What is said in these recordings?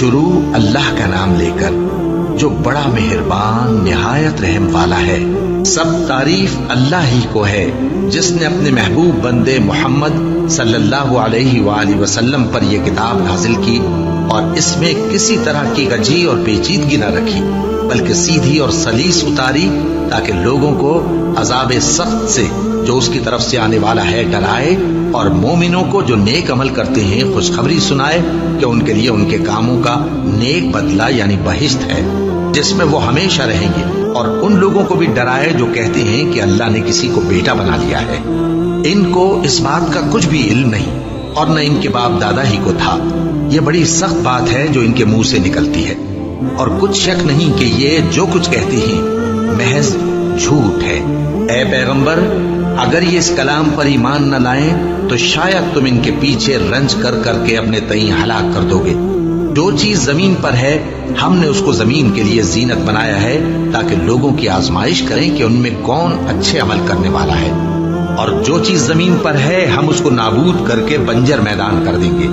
شروع اللہ کا نام لے کر جو بڑا مہربان نہایت رحم والا ہے۔ سب تعریف اللہ ہی کو ہے جس نے اپنے محبوب بندے محمد صلی اللہ علیہ وآلہ وسلم پر یہ کتاب نازل کی اور اس میں کسی طرح کی کجی اور پیچیدگی نہ رکھی، بلکہ سیدھی اور سلیس اتاری تاکہ لوگوں کو عذاب سخت سے جو اس کی طرف سے آنے والا ہے ڈرائے، اور مومنوں کو جو نیک عمل کرتے ہیں خوشخبری سنائے کہ ان کے لیے ان کے کاموں کا نیک بدلہ یعنی بہشت ہے جس میں وہ ہمیشہ رہیں گے، اور ان لوگوں کو بھی ڈرائے جو کہتے ہیں کہ اللہ نے کسی کو بیٹا بنا لیا ہے۔ ان کو اس بات کا کچھ بھی علم نہیں اور نہ ان کے باپ دادا ہی کو تھا۔ یہ بڑی سخت بات ہے جو ان کے منہ سے نکلتی ہے، اور کچھ شک نہیں کہ یہ جو کچھ کہتے ہیں محض جھوٹ ہے۔ اے پیغمبر، اگر یہ اس کلام پر ایمان نہ لائیں تو شاید تم ان کے پیچھے رنج کر کر کے اپنے تئیں ہلاک کر دو گے۔ جو چیز زمین پر ہے ہم نے اس کو زمین کے لیے زینت بنایا ہے تاکہ لوگوں کی آزمائش کریں کہ ان میں کون اچھے عمل کرنے والا ہے، اور جو چیز زمین پر ہے ہم اس کو نابود کر کے بنجر میدان کر دیں گے۔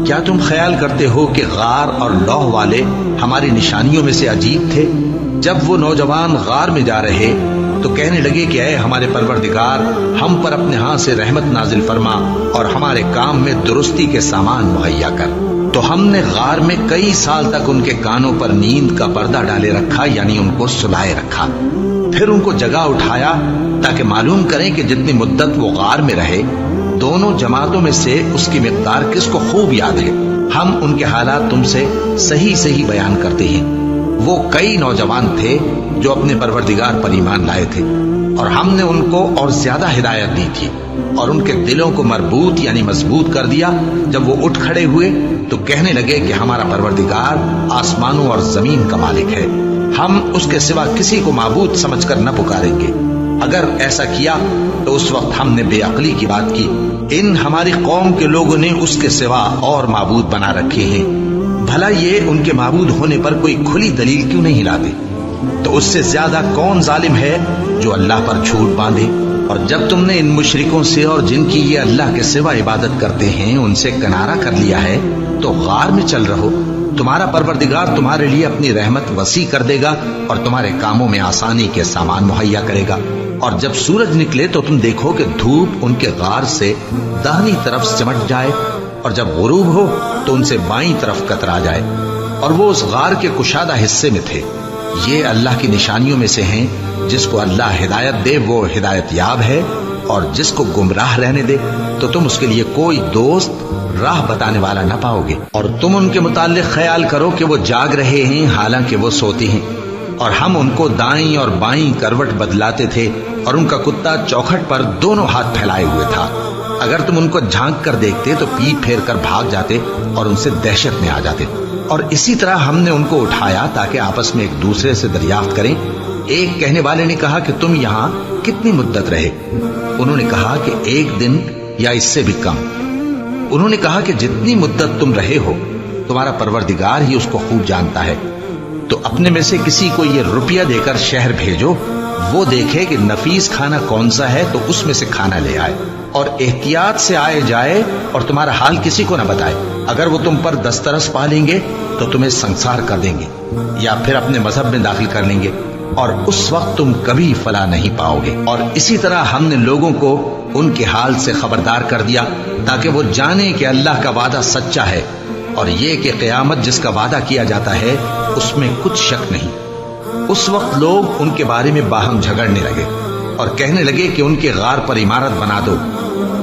کیا تم خیال کرتے ہو کہ غار اور لوح والے ہماری نشانیوں میں سے عجیب تھے؟ جب وہ نوجوان غار میں جا رہے تو کہنے لگے کہ اے ہمارے پروردگار، ہم پر اپنے ہاں سے رحمت نازل فرما اور ہمارے کام میں درستی کے سامان مہیا کر۔ تو ہم نے غار میں کئی سال تک ان کے کانوں پر نیند کا پردہ ڈالے رکھا، یعنی ان کو سلائے رکھا، پھر ان کو جگہ اٹھایا تاکہ معلوم کریں کہ جتنی مدت وہ غار میں رہے دونوں جماعتوں میں سے اس کی مقدار کس کو خوب یاد ہے۔ ہم ان کے حالات تم سے صحیح صحیح بیان کرتے ہیں۔ وہ کئی نوجوان تھے جو اپنے پروردگار پر ایمان لائے تھے، اور ہم نے ان کو اور زیادہ ہدایت دی تھی، اور ان کے دلوں کو مربوط یعنی مضبوط کر دیا۔ جب وہ اٹھ کھڑے ہوئے تو کہنے لگے کہ ہمارا پروردگار آسمانوں اور زمین کا مالک ہے، ہم اس کے سوا کسی کو معبود سمجھ کر نہ پکاریں گے۔ اگر ایسا کیا تو اس وقت ہم نے بے عقلی کی بات کی۔ ان ہماری قوم کے لوگوں نے اس کے سوا اور معبود بنا رکھے ہیں، بھلا یہ ان کے معبود ہونے پر کوئی کھلی دلیل کیوں نہیں لاتے؟ تو اس سے زیادہ کون ظالم ہے جو اللہ پر جھوٹ باندھے؟ اور جب تم نے ان مشرکوں سے اور جن کی یہ اللہ کے سوا عبادت کرتے ہیں ان سے کنارہ کر لیا ہے تو غار میں چل رہو، تمہارا پروردگار تمہارے لیے اپنی رحمت وسیع کر دے گا اور تمہارے کاموں میں آسانی کے سامان مہیا کرے گا۔ اور جب سورج نکلے تو تم دیکھو کہ دھوپ ان کے غار سے داہنی طرف سمٹ جائے، اور جب غروب ہو تو ان سے بائیں طرف کترا جائے، اور وہ اس غار کے کشادہ حصے میں تھے۔ یہ اللہ کی نشانیوں میں سے ہیں، جس کو اللہ ہدایت دے وہ ہدایت یاب ہے، اور جس کو گمراہ رہنے دے تو تم اس کے لیے کوئی دوست راہ بتانے والا نہ پاؤ گے۔ اور تم ان کے متعلق خیال کرو کہ وہ جاگ رہے ہیں حالانکہ وہ سوتے ہیں، اور ہم ان کو دائیں اور بائیں کروٹ بدلاتے تھے، اور ان کا کتا چوکھٹ پر دونوں ہاتھ پھیلائے ہوئے تھا۔ اگر تم ان کو جھانک کر دیکھتے تو پیٹ پھیر کر بھاگ جاتے اور ان سے دہشت میں آ جاتے۔ اور اسی طرح ہم نے ان کو اٹھایا تاکہ آپس میں ایک دوسرے سے دریافت کریں۔ ایک کہنے والے نے کہا کہ تم یہاں کتنی مدت رہے؟ انہوں نے کہا کہ 1 دن یا اس سے بھی کم۔ انہوں نے کہا کہ جتنی مدت تم رہے ہو تمہارا پروردگار ہی اس کو خوب جانتا ہے، تو اپنے میں سے کسی کو یہ روپیہ دے کر شہر بھیجو، وہ دیکھے کہ نفیس کھانا کون سا ہے تو اس میں سے کھانا لے آئے، اور احتیاط سے آئے جائے اور تمہارا حال کسی کو نہ بتائے۔ اگر وہ تم پر دسترس پا لیں گے تو تمہیں سنسار کر دیں گے یا پھر اپنے مذہب میں داخل کر لیں گے، اور اس وقت تم کبھی فلاح نہیں پاؤ گے۔ اور اسی طرح ہم نے لوگوں کو ان کے حال سے خبردار کر دیا تاکہ وہ جانیں کہ اللہ کا وعدہ سچا ہے، اور یہ کہ قیامت جس کا وعدہ کیا جاتا ہے اس میں کچھ شک نہیں۔ اس وقت لوگ ان کے بارے میں باہم جھگڑنے لگے اور کہنے لگے کہ ان کے غار پر عمارت بنا دو۔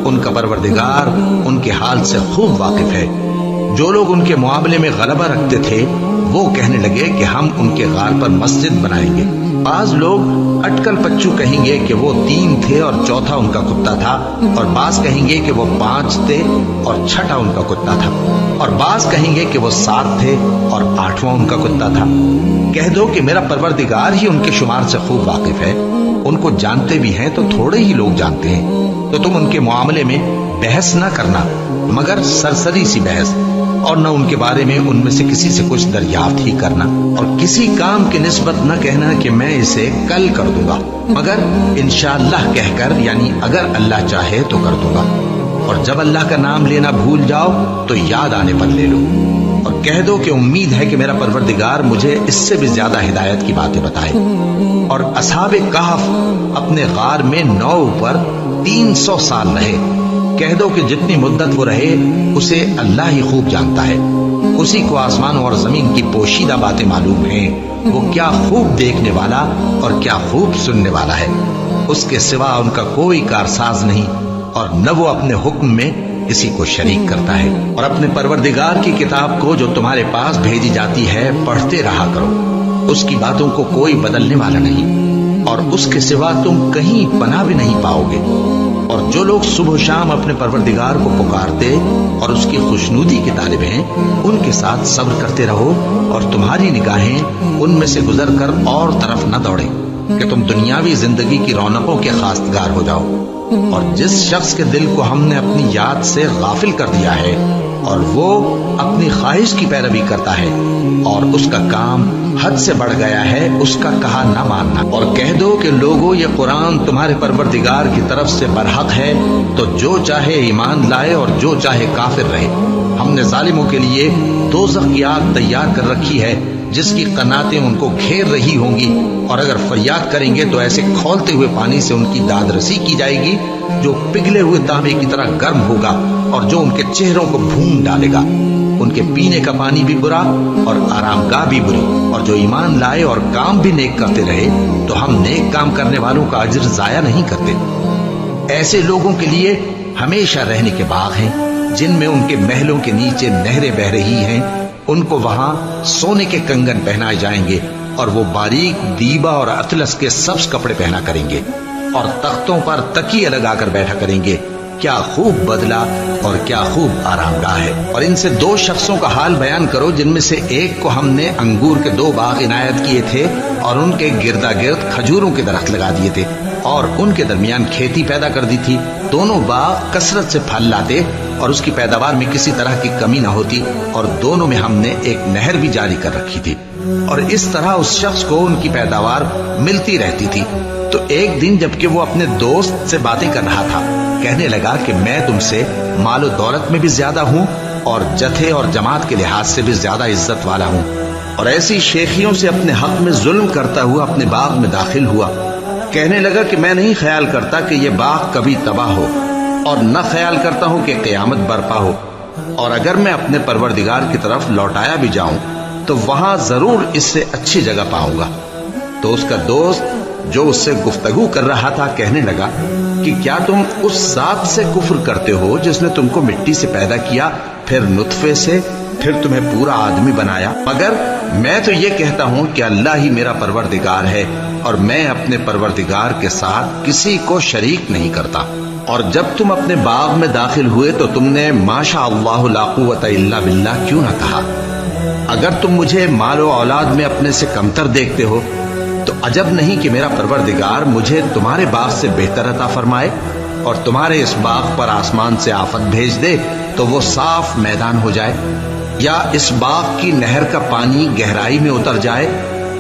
ان کا پروردگار ان کے حال سے خوب واقف ہے۔ جو لوگ ان کے معاملے میں غلبہ رکھتے تھے وہ کہنے لگے کہ ہم ان کے غار پر مسجد بنائیں گے۔ بعض لوگ اٹکل پچو کہیں گے کہ وہ 3 تھے اور چوتھا ان کا کتا تھا، اور بعض کہیں گے کہ وہ 5 تھے اور چھٹا ان کا کتا تھا، اور بعض کہیں گے کہ وہ 7 تھے اور 8واں ان کا کتا تھا۔ کہہ دو کہ میرا پروردگار ہی ان کے شمار سے خوب واقف ہے، ان کو جانتے بھی ہیں تو تھوڑے ہی لوگ جانتے ہیں۔ تو تم ان کے معاملے میں بحث نہ کرنا مگر سرسری سی بحث، اور نہ ان کے بارے میں ان میں سے کسی سے کچھ دریافت ہی کرنا، اور کسی کام کی نسبت نہ کہنا کہ میں اسے کل کر دوں گا، مگر انشاءاللہ کہہ کر یعنی اگر اللہ چاہے تو کر دوں گا، اور جب اللہ کا نام لینا بھول جاؤ تو یاد آنے پر لے لو۔ اور کہہ دو کہ امید ہے کہ میرا پروردگار مجھے اس سے بھی زیادہ ہدایت کی باتیں بتائے۔ اور اصحاب کہف اپنے غار میں 9 پر 300 سال رہے۔ کہہ دو کہ جتنی مدت وہ رہے اسے اللہ ہی خوب جانتا ہے، اسی کو آسمانوں اور زمین کی پوشیدہ باتیں معلوم ہیں، وہ کیا خوب دیکھنے والا اور کیا خوب سننے والا ہے۔ اس کے سوا ان کا کوئی کارساز نہیں، اور نہ وہ اپنے حکم میں کسی کو شریک کرتا ہے۔ اور اپنے پروردگار کی کتاب کو جو تمہارے پاس بھیجی جاتی ہے پڑھتے رہا کرو، اس کی باتوں کو کوئی بدلنے والا نہیں، اور اس کے سوا تم کہیں پناہ بھی نہیں پاؤ گے۔ اور جو لوگ صبح و شام اپنے پروردگار کو پکارتے اور اس کی خوشنودی کے طالب ہیں، ان کے ساتھ صبر کرتے رہو، اور تمہاری نگاہیں ان میں سے گزر کر اور طرف نہ دوڑیں کہ تم دنیاوی زندگی کی رونقوں کے خواستگار ہو جاؤ۔ اور جس شخص کے دل کو ہم نے اپنی یاد سے غافل کر دیا ہے اور وہ اپنی خواہش کی پیروی کرتا ہے اور اس کا کام حد سے بڑھ گیا ہے، اس کا کہا نہ ماننا۔ اور کہہ دو کہ لوگو یہ قرآن تمہارے پروردگار کی طرف سے برحق ہے، تو جو چاہے ایمان لائے اور جو چاہے کافر رہے۔ ہم نے ظالموں کے لیے دوزخ کی آگ تیار کر رکھی ہے جس کی قناتیں ان کو گھیر رہی ہوں گی، اور اگر فریاد کریں گے تو ایسے کھولتے ہوئے پانی سے ان کی داد رسی کی جائے گی جو پگھلے ہوئے تانبے کی طرح گرم ہوگا اور جو ان کے چہروں کو بھون ڈالے گا۔ ان کے پینے کا پانی بھی برا اور آرام گاہ بھی بری۔ اور جو ایمان لائے اور کام بھی نیک کرتے رہے تو ہم نیک کام کرنے والوں کا اجر ضائع نہیں کرتے۔ ایسے لوگوں کے لیے ہمیشہ رہنے کے باغ ہیں جن میں ان کے محلوں کے نیچے نہریں بہ رہی ہیں، ان کو وہاں سونے کے کنگن پہنائے جائیں گے، اور وہ باریک دیبا اور اطلس کے سبز کپڑے پہنا کریں گے، اور تختوں پر تکیے لگا کر بیٹھا کریں گے۔ کیا خوب بدلہ اور کیا خوب آرام گاہ ہے۔ اور ان سے 2 شخصوں کا حال بیان کرو جن میں سے ایک کو ہم نے انگور کے 2 باغ عنایت کیے تھے اور ان کے گردا گرد کھجوروں کے درخت لگا دیے تھے اور ان کے درمیان کھیتی پیدا کر دی تھی۔ دونوں باغ کثرت سے پھل لاتے اور اس کی پیداوار میں کسی طرح کی کمی نہ ہوتی، اور دونوں میں ہم نے ایک نہر بھی جاری کر رکھی تھی، اور اس طرح اس شخص کو ان کی پیداوار ملتی رہتی تھی۔ تو ایک دن جبکہ وہ اپنے دوست سے باتیں کر رہا تھا، کہنے لگا کہ میں تم سے مال و دولت میں بھی زیادہ ہوں اور جتھے اور جماعت کے لحاظ سے بھی زیادہ عزت والا ہوں، اور ایسی شیخیوں سے اپنے حق میں ظلم کرتا ہوا اپنے باغ میں داخل ہوا۔ کہنے لگا کہ میں نہیں خیال کرتا کہ یہ باغ کبھی تباہ ہو، اور نہ خیال کرتا ہوں کہ قیامت برپا ہو، اور اگر میں اپنے پروردگار کی طرف لوٹایا بھی جاؤں تو وہاں ضرور اس سے اچھی جگہ پاؤں گا۔ تو اس کا دوست جو اس سے گفتگو کر رہا تھا کہنے لگا کہ کیا تم اس ذات سے کفر کرتے ہو جس نے تم کو مٹی سے پیدا کیا، پھر نطفے سے، پھر تمہیں پورا آدمی بنایا؟ مگر میں تو یہ کہتا ہوں کہ اللہ ہی میرا پروردگار ہے، اور میں اپنے پروردگار کے ساتھ کسی کو شریک نہیں کرتا۔ اور جب تم اپنے باغ میں داخل ہوئے تو تم نے ماشاء اللہ لا قوت الا باللہ کیوں نہ کہا؟ اگر تم مجھے مال و اولاد میں اپنے سے کمتر دیکھتے ہو تو عجب نہیں کہ میرا پروردگار مجھے تمہارے باغ سے بہتر عطا فرمائے، اور تمہارے اس باغ پر آسمان سے آفت بھیج دے تو وہ صاف میدان ہو جائے، یا اس باغ کی نہر کا پانی گہرائی میں اتر جائے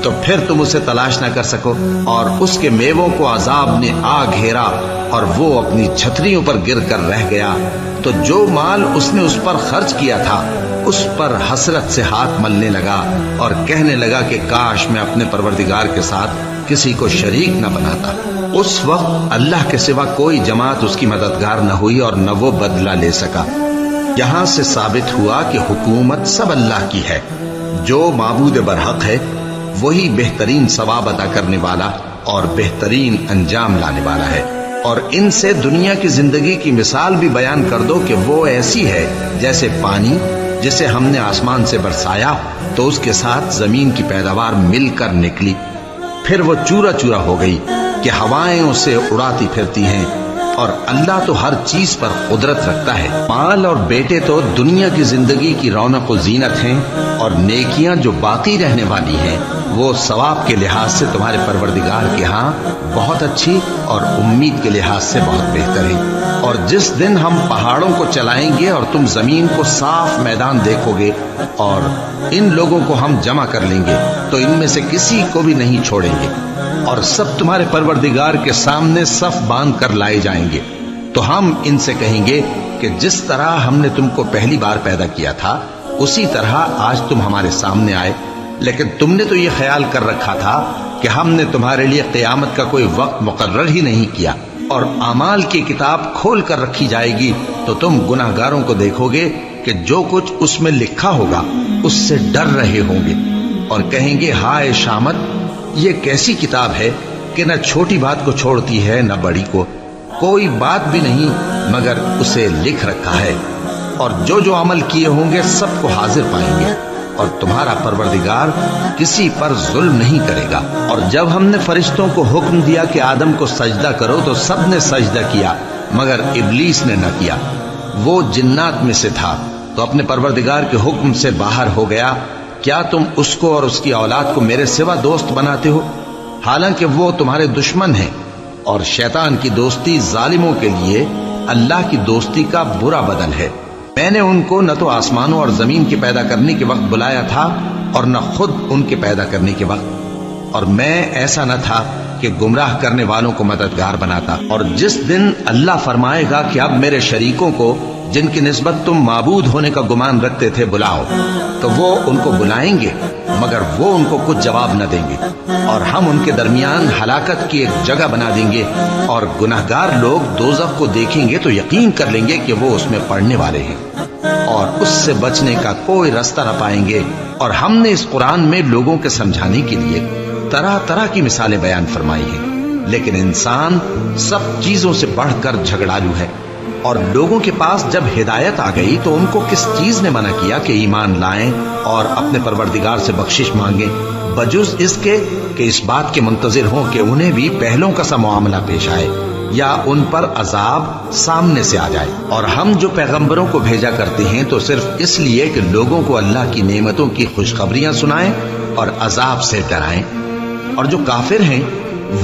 تو پھر تم اسے تلاش نہ کر سکو، اور اس کے میووں کو عذاب نے آ گھیرا اور وہ اپنی چھتریوں پر گر کر رہ گیا، تو جو مال اس نے اس پر خرچ کیا تھا اس پر حسرت سے ہاتھ ملنے لگا اور کہنے لگا کہ کاش میں اپنے پروردگار کے ساتھ کسی کو شریک نہ بناتا۔ اس وقت اللہ کے سوا کوئی جماعت اس کی مددگار نہ ہوئی اور نہ وہ بدلہ لے سکا۔ یہاں سے ثابت ہوا کہ حکومت سب اللہ کی ہے، جو معبود برحق ہے وہی بہترین ثواب عطا کرنے والا اور بہترین انجام لانے والا ہے۔ اور ان سے دنیا کی زندگی کی مثال بھی بیان کر دو کہ وہ ایسی ہے جیسے پانی جسے ہم نے آسمان سے برسایا تو اس کے ساتھ زمین کی پیداوار مل کر نکلی، پھر وہ چورا چورا ہو گئی کہ ہوائیں اسے اڑاتی پھرتی ہیں، اور اللہ تو ہر چیز پر قدرت رکھتا ہے۔ مال اور بیٹے تو دنیا کی زندگی کی رونق و زینت ہیں، اور نیکیاں جو باقی رہنے والی ہیں وہ ثواب کے لحاظ سے تمہارے پروردگار کے ہاں بہت اچھی اور امید کے لحاظ سے بہت بہتر ہیں۔ اور جس دن ہم پہاڑوں کو چلائیں گے اور تم زمین کو صاف میدان دیکھو گے اور ان لوگوں کو ہم جمع کر لیں گے تو ان میں سے کسی کو بھی نہیں چھوڑیں گے، اور سب تمہارے پروردگار کے سامنے صف باندھ کر لائے جائیں گے۔ تو ہم ان سے کہیں گے کہ جس طرح ہم نے تم کو پہلی بار پیدا کیا تھا उसी तरह आज तुम हमारे सामने आए, लेकिन तुमने तो ये ख्याल कर रखा था कि हमने तुम्हारे लिए क़यामत का कोई वक्त मुकर्रर ही नहीं किया, और आमाल की किताब खोल कर रखी जाएगी तो तुम गुनाहगारों को देखोगे कि जो कुछ उसमें लिखा होगा उससे डर रहे होंगे और कहेंगे, हाय शामत, ये कैसी किताब है कि न छोटी बात को छोड़ती है न बड़ी को, कोई बात भी नहीं मगर उसे लिख रखा है, और जो जो अमल किए होंगे सबको हाजिर पाएंगे, और तुम्हारा परवरदिगार किसी पर जुल्म नहीं करेगा। और जब हमने फरिश्तों को हुक्म दिया कि आदम को सजदा करो तो सबने सजदा किया मगर इब्लीस ने न किया, वो जिन्नात में से था तो अपने परवरदिगार के हुक्म से बाहर हो गया। क्या तुम उसको और उसकी औलाद को मेरे सिवा दोस्त बनाते हो, हालांकि वो तुम्हारे दुश्मन हैं, और शैतान की दोस्ती जालिमों के लिए अल्लाह की दोस्ती का बुरा बदल है। मैंने उनको न तो आसमानों और जमीन के पैदा करने के वक्त बुलाया था और न खुद उनके पैदा करने के वक्त, और मैं ऐसा न था कि गुमराह करने वालों को मददगार बनाता। और जिस दिन अल्लाह फरमाएगा कि अब मेरे शरीकों को जिनकी निस्बत तुम माबूद होने का गुमान रखते थे बुलाओ, तो वो उनको बुलाएंगे मगर वो उनको कुछ जवाब न देंगे, और हम उनके दरमियान हलाकत की एक जगह बना देंगे, और गुनाहगार लोग दोज़ख को देखेंगे तो यकीन कर लेंगे कि वो उसमें पड़ने वाले हैं और उससे बचने का कोई रास्ता न पाएंगे। और हमने इस कुरान में लोगों के समझाने के लिए तरह तरह की मिसालें बयान फरमाई हैं, लेकिन इंसान सब चीजों से बढ़कर झगड़ालू है। और लोगों के पास जब हिदायत आ गई तो उनको किस चीज ने मना किया कि ईमान लाएं और अपने परवरदिगार से बख्शिश मांगें, बजुज इसके कि इस बात के मुंतजिर हों कि उन्हें भी पहलों का सा मामला पेश आए या उन पर अजाब सामने से आ जाए। और हम जो पैगंबरों को भेजा करते हैं तो सिर्फ इसलिए कि लोगों को अल्लाह की नेमतों की खुशखबरियां सुनाएं और अजाब से डराएं। और जो काफिर हैं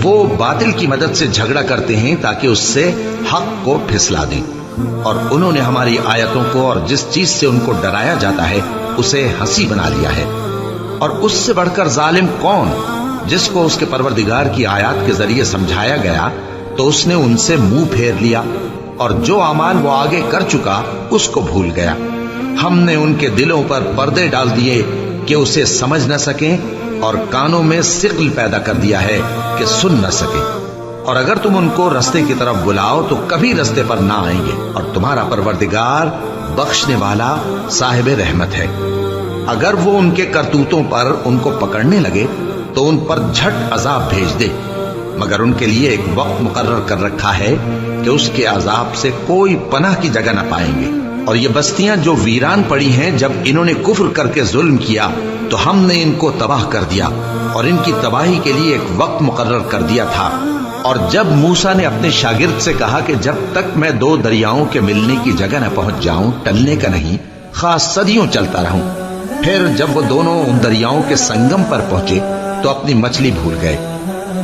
वो बातिल की मदद से झगड़ा करते हैं ताकि उससे हक को फिसला दें। और उन्होंने हमारी आयतों को और जिस चीज से उनको डराया जाता है उसे हंसी बना लिया है। और उससे बढ़कर जालिम कौन, जिसको उसके परवरदिगार की आयत के जरिए समझाया गया तो उसने उनसे मुंह फेर लिया, और जो अमाल वो आगे कर चुका उसको भूल गया। हमने उनके दिलों पर पर्दे डाल दिए कि उसे समझ न सकें, और कानों में सिक़ल पैदा कर दिया है कि सुन न सके। और अगर तुम उनको रस्ते की तरफ बुलाओ तो कभी रस्ते पर ना आएंगे, और तुम्हारा परवरदिगार बख्शने वाला साहिब रहमत है। अगर वो उनके करतूतों पर उनको पकड़ने लगे तो उन पर झट अजाब भेज दे, मगर उनके लिए एक वक्त मुकर्रर कर रखा है कि उसके अजाब से कोई पनाह की जगह न पाएंगे। और ये बस्तियां जो वीरान पड़ी हैं, जब इन्होंने कुफ्र करके जुल्म किया तो हमने इनको तबाह कर दिया और इनकी तबाही के लिए एक वक्त मुकर्रर कर दिया था। और जब मूसा ने अपने शागिर्द से कहा कि जब तक मैं दो दरियाओं के मिलने की जगह न पहुंच जाऊं, टलने का नहीं, खास सदियों चलता रहूं। फिर जब वो दोनों उन दरियाओं के संगम पर पहुंचे तो अपनी मछली भूल गए।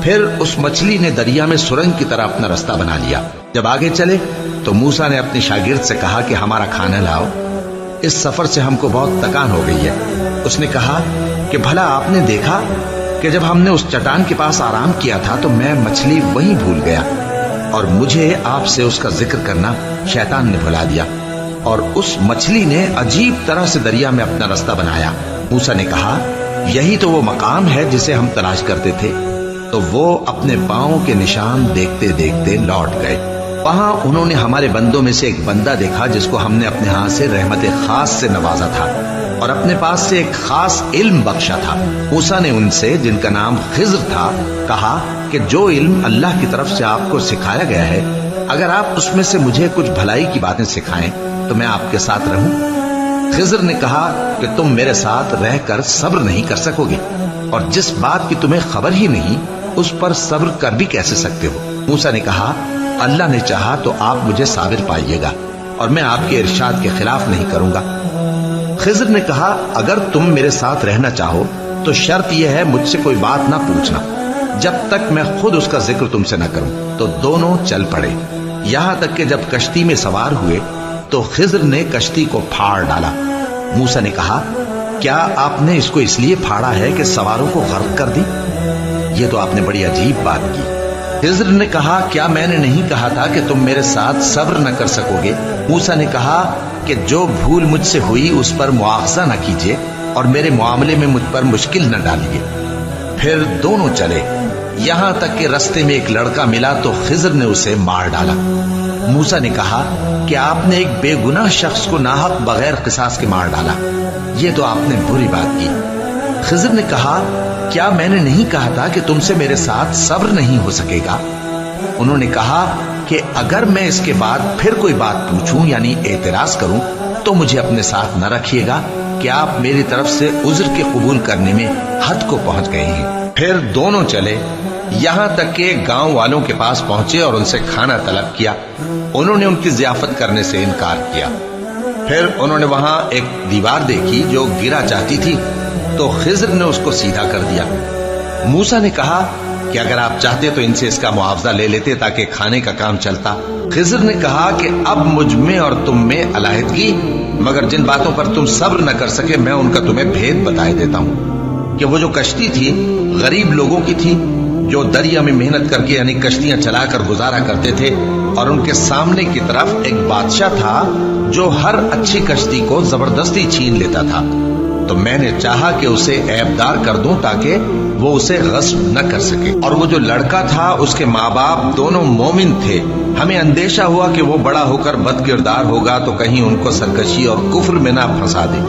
फिर उस मछली ने दरिया में सुरंग की तरह अपना रास्ता बना लिया। जब आगे चले तो मूसा ने अपने शागिर्द से कहा कि हमारा खाना लाओ, इस सफर से हमको बहुत थकान हो गई है। उसने कहा कि भला आपने देखा कि जब हमने उस चट्टान के पास आराम किया था तो मैं मछली वहीं भूल गया, और मुझे आपसे उसका जिक्र करना शैतान ने भुला दिया, और उस मछली ने अजीब तरह से दरिया में अपना रास्ता बनाया। मूसा ने कहा, यही तो वो मकाम है जिसे हम तलाश करते थे। तो वो अपने पांवों के निशान देखते देखते लौट गए। वहां उन्होंने हमारे बंदों में से एक बंदा देखा जिसको हमने अपने हाथ से रहमत खास से नवाजा था और अपने पास से एक खास इल्म बख्शा था। मूसा ने उनसे, जिनका नाम खिज्र था, कहा कि जो इल्म अल्लाह की तरफ से आपको सिखाया गया है, अगर आप उसमें से मुझे कुछ भलाई की बातें सिखाएं तो मैं आपके साथ रहूं। खिज्र ने कहा कि तुम मेरे साथ रहकर सब्र नहीं कर सकोगे, और जिस बात की तुम्हें खबर ही नहीं उस पर सब्र कर भी कैसे सकते हो। मूसा ने कहा, अल्लाह ने चाहा तो आप मुझे साबिर पाइएगा और मैं आपके इरशाद के खिलाफ नहीं करूंगा। खिज्र ने कहा, अगर तुम मेरे साथ रहना चाहो तो शर्त यह है मुझसे कोई बात ना पूछना जब तक मैं खुद उसका जिक्र तुमसे न करूं। तो दोनों चल पड़े, यहां तक कि जब कश्ती में सवार हुए तो खिज्र ने कश्ती को फाड़ डाला। मूसा ने कहा, क्या आपने इसको इसलिए फाड़ा है कि सवारों को गर्क कर दी? ये तो आपने बड़ी अजीब बात की। खिज्र ने कहा, क्या मैंने नहीं कहा था कि तुम मेरे साथ सब्र न कर सकोगे? मूसा ने कहा, कि जो भूल मुझसे हुई उस पर मुआवजा न कीजिए और मेरे मामले में मुझ पर मुश्किल न डालिए। फिर दोनों चले, यहां तक कि रास्ते में एक लड़का मिला तो खिज्र ने उसे मार डाला। मूसा ने कहा कि आपने एक बेगुनाह शख्स को नाहक बगैर किसास के मार डाला, ये तो आपने बुरी बात की। खिज्र ने कहा, क्या मैंने नहीं कहा था कि तुमसे मेरे साथ सब्र नहीं हो सकेगा? उन्होंने कहा कि अगर मैं इसके बाद फिर कोई बात पूछूं यानी एतराज करूं तो मुझे अपने साथ न रखिएगा कि आप मेरी तरफ से उज्र के कबूल करने में हद को पहुंच गए हैं। फिर दोनों चले, यहां तक कि गांव वालों के पास पहुंचे और उनसे खाना तलब किया। उन्होंने उनकी जियाफत करने से इनकार किया। फिर उन्होंने वहां एक दीवार देखी जो गिरा चाहती थी, तो खिज्र ने उसको सीधा कर दिया। मूसा ने कहा कि अगर आप चाहते तो इनसे इसका मुआवजा ले लेते ताकि खाने का काम चलता। खिज्र ने कहा कि अब मुझ में और तुम में अलहदगी, मगर जिन बातों पर तुम सब्र न कर सके मैं उनका तुम्हें भेद बताए देता हूं कि वो जो कश्ती थी गरीब लोगों की थी जो दरिया में मेहनत करके यानी कश्तियां चलाकर गुजारा करते थे, और उनके सामने की तरफ एक बादशाह था जो हर अच्छी कश्ती को जबरदस्ती छीन लेता था। तो मैंने चाहा कि उसे ऐबदार कर दूं ताकि वो उसे गस्ब न कर सके। और वो जो लड़का था उसके माँ बाप दोनों मोमिन थे। हमें अंदेशा हुआ कि वो बड़ा होकर बदकिरदार होगा तो कहीं उनको सरकशी और कुफ्र में ना फंसा दे।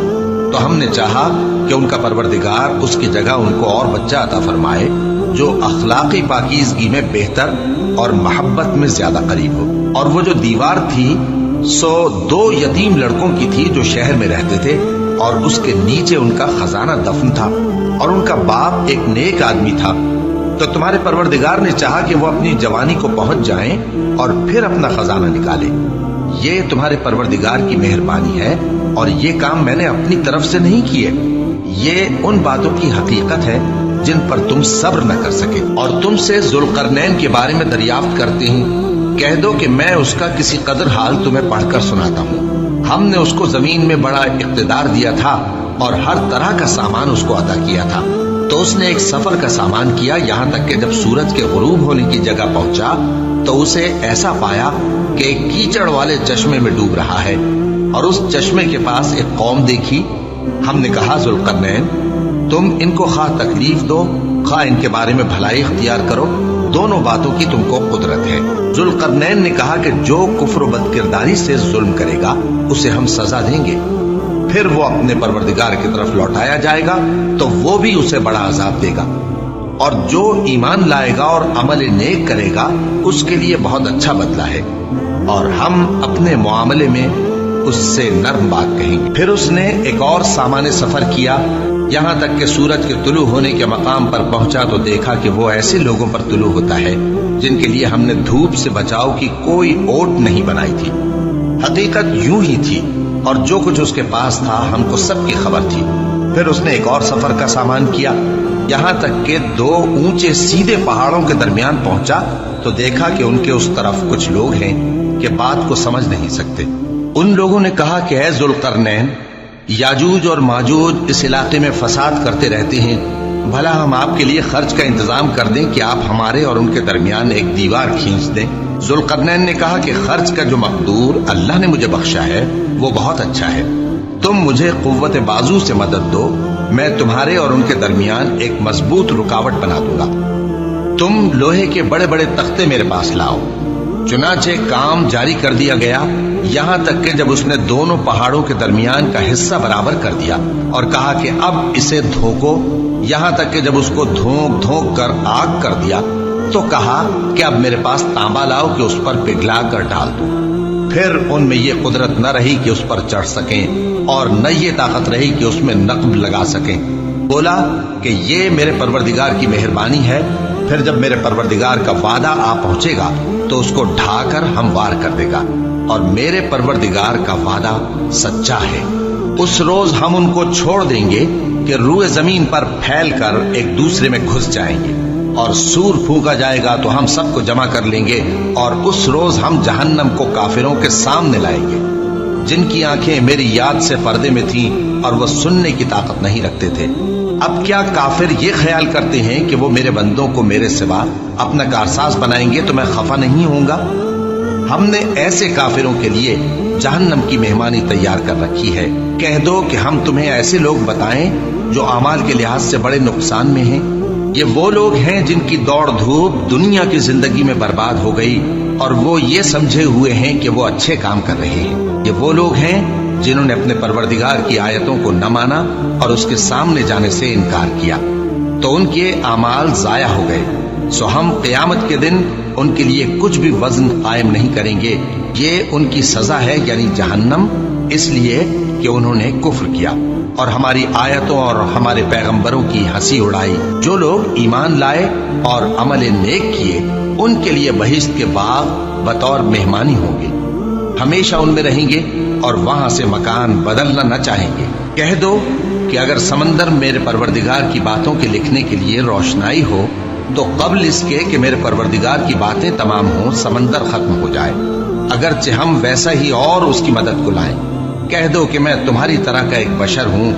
तो हमने चाहा कि उनका परवरदिगार उसकी जगह उनको और बच्चा अता फरमाए जो अखलाकी पाकीज़गी में बेहतर और मोहब्बत में ज्यादा करीब हो। और वो जो दीवार थी सो 2 यतीम लड़कों की थी जो शहर में रहते थे, और उसके नीचे उनका खजाना दफन था, और उनका बाप एक नेक आदमी था। तो तुम्हारे परवरदिगार ने चाहा कि वो अपनी जवानी को पहुंच जाएं और फिर अपना खजाना निकाले। ये तुम्हारे परवरदिगार की मेहरबानी है और ये काम मैंने अपनी तरफ से नहीं किए। ये उन बातों की हकीकत है जिन पर तुम सब्र न कर सके। और तुमसे जुल्करनैन के बारे में दरियाफ्त करते हैं, कह दो कि मैं उसका किसी कदर हाल तुम्हें पढ़कर सुनाता हूँ। हमने उसको जमीन में बड़ा इक़्तिदार दिया था और हर तरह का सामान उसको अता किया था। तो उसने एक सफर का सामान किया, यहाँ तक कि जब सूरज के गुरूब होने की जगह पहुंचा तो उसे ऐसा पाया कि एक कीचड़ वाले चश्मे में डूब रहा है, और उस चश्मे के पास एक कौम देखी। हमने कहा, जुल्करनैन, तुम इनको खा तकलीफ दो खा इनके बारे में भलाई इख्तियार करो, दोनों बातों की तुमको कुदरत है। जुल्करनैन ने कहा कि जो कुफ्र व बदकिरदारी से जुल्म करेगा उसे हम सजा देंगे। फिर वो अपने परवरदिगार की तरफ लौटाया जाएगा तो वो भी उसे बड़ा अजाब देगा, और जो ईमान लाएगा और अमल नेक करेगा उसके लिए बहुत अच्छा बदला है, और हम अपने मुआमले में उससे नर्म बात कहेंगे। फिर उसने एक और सामान्य सफर किया, यहाँ तक कि सूरज के तुलू होने के मकाम पर पहुंचा तो देखा कि वो ऐसे लोगों पर तुलू होता है जिनके लिए हमने धूप से बचाव की कोई ओट नहीं बनाई थी। हकीकत यूं ही थी, और जो कुछ उसके पास था हमको सबकी खबर थी। फिर उसने एक और सफर का सामान किया, यहाँ तक कि 2 ऊंचे सीधे पहाड़ों के दरमियान पहुंचा तो देखा कि उनके उस तरफ कुछ लोग हैं कि बात को समझ नहीं सकते। उन लोगों ने कहा कि ऐ जुल्करनैन, याजूज और माजूज इस इलाके में फसाद करते रहते हैं, भला हम आपके लिए खर्च का इंतजाम कर दें कि आप हमारे और उनके दरमियान एक दीवार खींच दें। जुल्करनैन ने कहा कि खर्च का जो मकदूर अल्लाह ने मुझे बख्शा है वो बहुत अच्छा है। तुम मुझे कुव्वत बाजू से मदद दो, मैं तुम्हारे और उनके दरमियान एक मजबूत रुकावट बना दूंगा। तुम लोहे के बड़े बड़े तख्ते मेरे पास लाओ। चुनाचे काम जारी कर दिया गया, यहाँ तक कि जब उसने दोनों पहाड़ों के दरमियान का हिस्सा बराबर कर दिया और कहा कि अब इसे धोको, यहाँ तक कि जब उसको धोक धोक कर आग कर दिया तो कहा कि अब मेरे पास तांबा लाओ कि उस पर पिघला कर डाल दो। फिर उनमें ये कुदरत न रही कि उस पर चढ़ सकें और न ये ताकत रही कि उसमें नक्ब लगा सकें। बोला कि ये मेरे परवरदिगार की मेहरबानी है। फिर जब मेरे परवरदिगार का वादा आ पहुंचेगा तो उसको ढाकर हमवार कर देगा, और मेरे परवरदिगार का वादा सच्चा है। उस रोज हम उनको छोड़ देंगे कि रूए जमीन पर फैल कर एक दूसरे में घुस जाएंगे, और सूर फूंका जाएगा तो हम सबको जमा कर लेंगे, और उस रोज हम जहन्नम को काफिरों के सामने लाएंगे जिनकी आंखें मेरी याद से पर्दे में थीं और वो सुनने की ताकत नहीं रखते थे। अब क्या काफिर ये ख्याल करते हैं कि वो मेरे बंदों को मेरे सिवा अपना कारसाज बनाएंगे तो मैं खफा नहीं होऊंगा? हमने ऐसे काफिरों के लिए जहन्नम की मेहमानी तैयार कर रखी है। कह दो कि हम तुम्हें ऐसे लोग बताएं जो अमाल के लिहाज से बड़े नुकसान में हैं। ये वो लोग हैं जिनकी दौड़ धूप दुनिया की जिंदगी में बर्बाद हो गई और वो ये समझे हुए हैं कि वो अच्छे काम कर रहे हैं। ये वो लोग हैं जिन्होंने अपने परवरदिगार की आयतों को न माना और उसके सामने जाने से इनकार किया, तो उनके अमाल जाया हो गए। सो हम क़यामत के दिन उनके लिए कुछ भी वजन कायम नहीं करेंगे। ये उनकी सजा है यानी जहन्नम, इसलिए कि उन्होंने कुफ्र किया और हमारी आयतों और हमारे पैगंबरों की हंसी उड़ाई। जो लोग ईमान लाए और अमल नेक किए उनके लिए बहिश्त के बाग बतौर मेहमानी होंगे, हमेशा उनमें रहेंगे और वहां से मकान बदलना न चाहेंगे। कह दो कि अगर समंदर मेरे परवरदिगार की बातों के लिखने के लिए रोशनाई हो तो कबल इसके कि मेरे परवरदिगार की बातें तमाम हों समंदर खत्म हो जाए, अगरचे हम वैसा ही और उसकी मदद को लाएं। कह दो कि मैं तुम्हारी तरह का एक बशर हूं,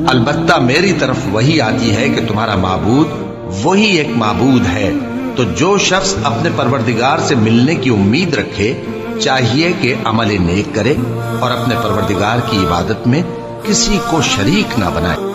अलबत्ता मेरी तरफ वही आती है कि तुम्हारा माबूद वही एक माबूद है। तो जो शख्स अपने परवरदिगार से मिलने की उम्मीद रखे चाहिए कि अमल नेक करे और अपने परवरदिगार की इबादत में किसी को शरीक ना बनाए।